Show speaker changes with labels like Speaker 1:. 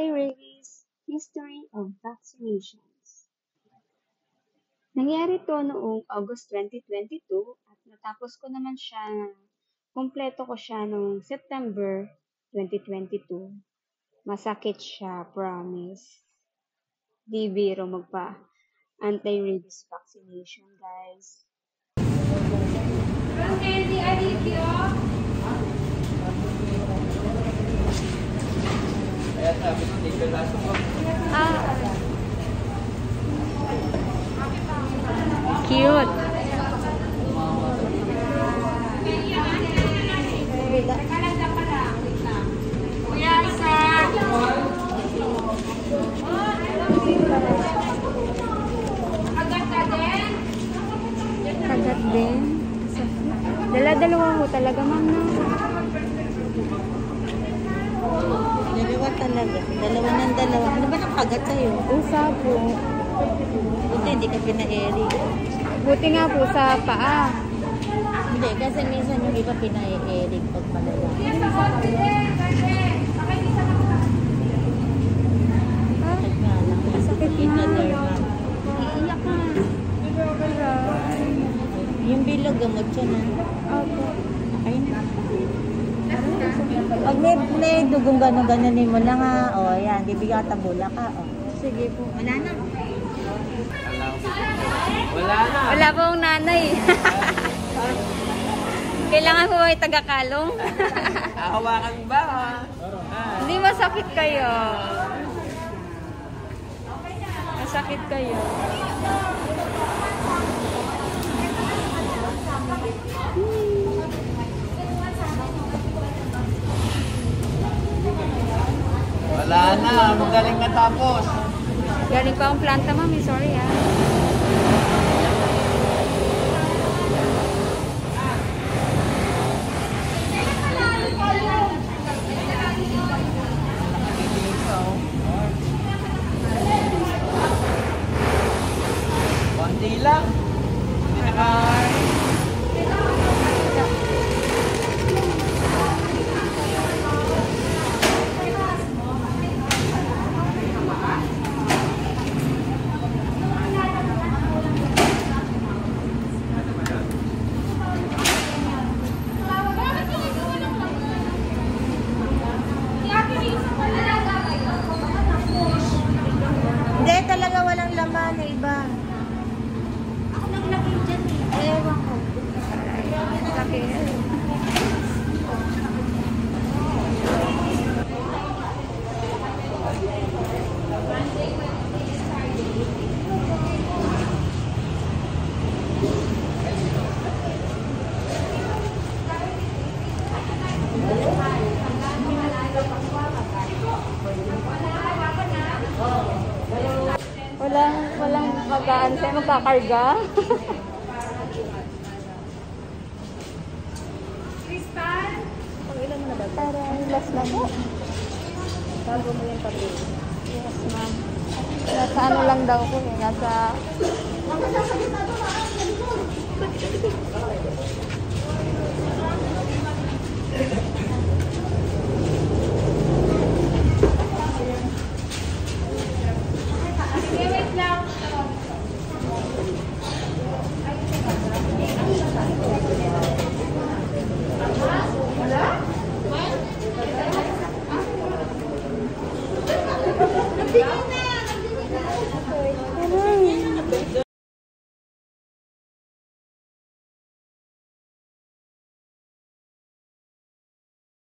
Speaker 1: Anti-Rabies History of Vaccinations. Nangyari to noong August 2022 at natapos ko naman siya, kumpleto ko siya noong September 2022. Masakit siya, promise. Di biro magpa anti-rabies vaccination, guys. Cute. Kagat din. Dala-dalawa ko talaga, ma'am, na.
Speaker 2: Dalawa talaga. Dalawa ng dalawa. Ano ba nakagat sa'yo?
Speaker 1: Usa po.
Speaker 2: Buti hindi ka pina-airy.
Speaker 1: Buti nga po sa paa.
Speaker 2: Hindi, kasi minsan yung iba pina-airy pag malala. Sakit nga lang.
Speaker 1: Sakit nga.
Speaker 2: Iiyak ka. Yung bilog, gamot siya na.
Speaker 1: Opo.
Speaker 2: Ay na. Pag may dugong gano'n-gano'nin mo lang ha. O, yan. Bibigyan ka tabula ka. O.
Speaker 1: Sige po.
Speaker 2: Wala na.
Speaker 3: Wala na.
Speaker 1: Wala pong nanay. Kailangan ko may taga-kalong.
Speaker 3: Hawakan ba?
Speaker 1: Hindi masakit kayo. Masakit kayo.
Speaker 3: Wala na. Magaling natapos.
Speaker 1: Galing pa akong planta, mami. Sorry, ha.
Speaker 3: Konti lang.
Speaker 2: Hindi, talaga walang laman na iba. Ako naglagay dyan eh. Ewan ko.
Speaker 1: Sakit. Walang magaan sa'yo, magkakarga.
Speaker 2: Crystal? Pag ilan mo na ba?
Speaker 1: Taray, last na po.
Speaker 2: Bago mo yung papel.
Speaker 1: Yes, ma'am. Nasa ano lang daw ko eh, nasa...